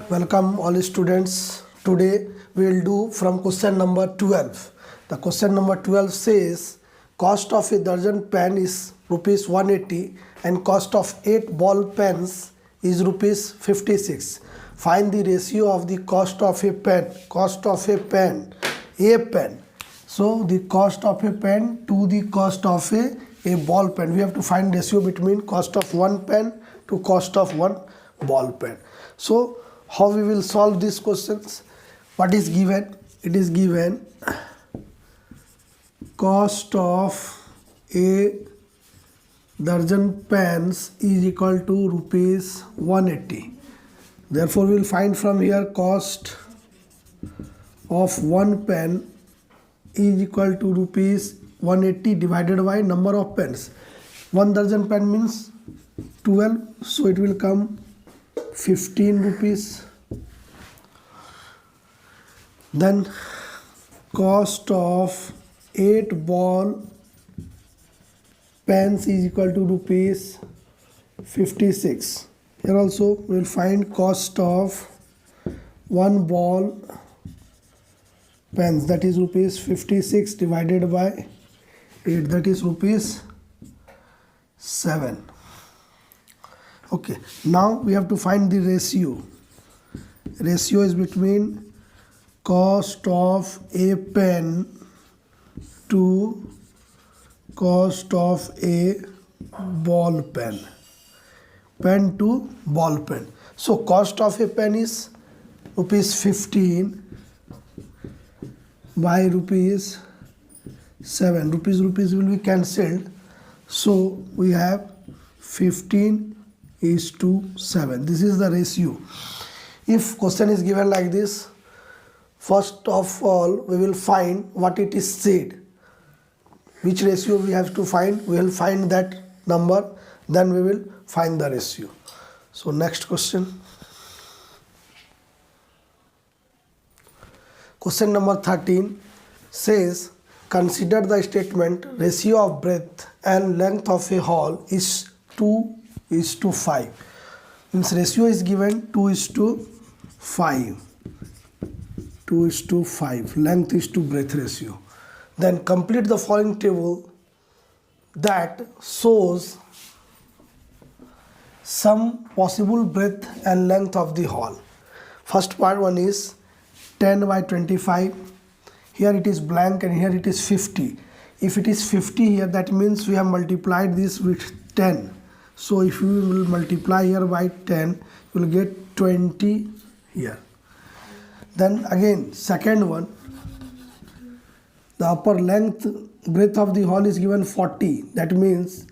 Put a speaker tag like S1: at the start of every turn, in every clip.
S1: Welcome all students. Today we will do from question number 12. The question number 12 says cost of a dozen pen is rupees 180 and cost of 8 ball pens is rupees 56. Find the ratio of the cost of a pen. So the cost of a pen to the cost of a ball pen. We have to find ratio between cost of one pen to cost of one ball pen. So how we will solve these questions? What is given? It is given cost of a dozen pens is equal to rupees 180. Therefore we will find from here cost of one pen is equal to rupees 180 divided by number of pens. 1 dozen pen means 12, so it will come 15 rupees. Then cost of 8 ball pens is equal to rupees 56. Here also we will find cost of one ball pens, that is rupees 56 divided by 8, that is rupees 7. Okay, now we have to find the ratio. Ratio is between cost of a pen to cost of a ball pen. Pen to ball pen. So cost of a pen is rupees 15 by rupees 7. Rupees will be cancelled. So we have 15 is to 7. This is the ratio. If question is given like this, first of all we will find what it is said. Which ratio we have to find? We will find that number, then we will find the ratio. So next question. Question number 13 says consider the statement ratio of breadth and length of a hall is 2:5. Means ratio is given 2:5. 2:5. Length is to breadth ratio. Then complete the following table that shows some possible breadth and length of the hall. First part one is 10 by 25. Here it is blank and here it is 50. If it is 50 here, that means we have multiplied this with 10. So if you will multiply here by 10, you will get 20 here. Then again second one, the upper length breadth of the hall is given 40. That means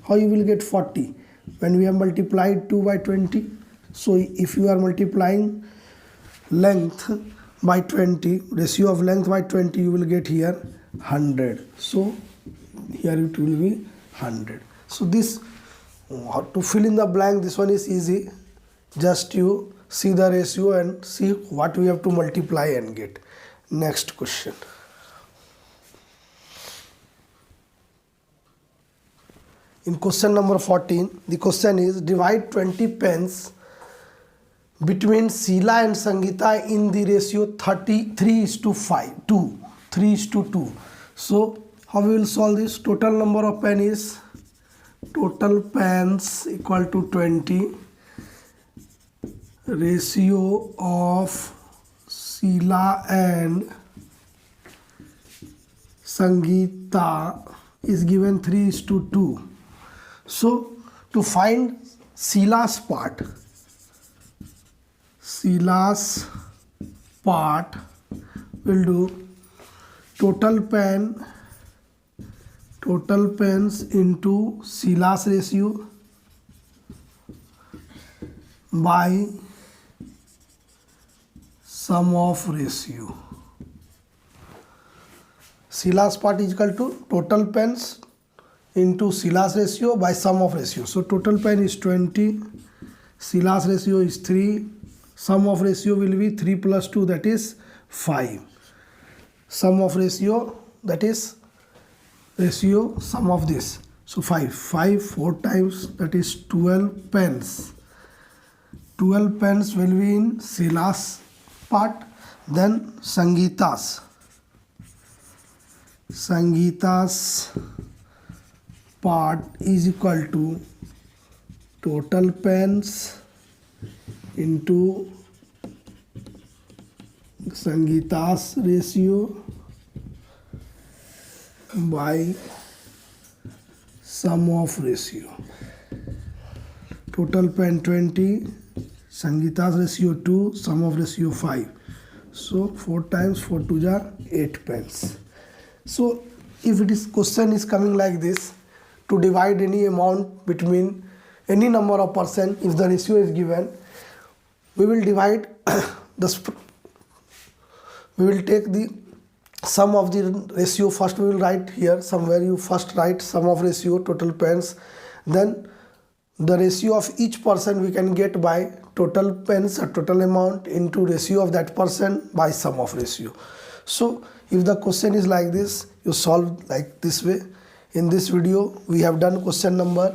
S1: how you will get 40? When we have multiplied 2 by 20. So if you are multiplying length by 20, ratio of length by 20, you will get here 100. So here it will be 100. So this, to fill in the blank, this one is easy. Just you see the ratio and see what we have to multiply and get. Next question. In question number 14, the question is divide 20 pens between Sheila and Sangeeta in the ratio 3:2. So how we will solve this? Total number of pen is total pens equal to 20. Ratio of Sheila and Sangeeta is given 3:2. So to find Sheila's part will do total pens into Sheila's ratio by sum of ratio. Sheila's part is equal to total pens into Sheila's ratio by sum of ratio. So total pen is 20, Sheila's ratio is 3, sum of ratio will be 3 plus 2, that is 5. Sum of ratio, that is ratio sum of this. So 5 4 times, that is 12 pens 12 pens will be in Sheila's part. Then Sangeeta's part is equal to total pens into Sangeeta's ratio by sum of ratio. Total pen 20, Sangeeta's ratio 2, sum of ratio 5. So 4 times 4 2 are 8 pens. So if it is question is coming like this, to divide any amount between any number of person, if the ratio is given, we will divide we will take the sum of the ratio. First we will write here somewhere, you first write sum of ratio total pens, then the ratio of each person we can get by total pens or total amount into ratio of that person by sum of ratio. So if the question is like this, you solve like this way. In this video we have done question number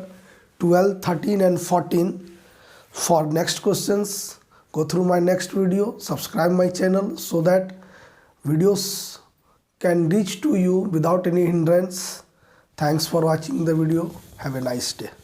S1: 12, 13 and 14. For next questions, go through my next video, subscribe my channel so that videos can reach to you without any hindrance. Thanks for watching the video. Have a nice day.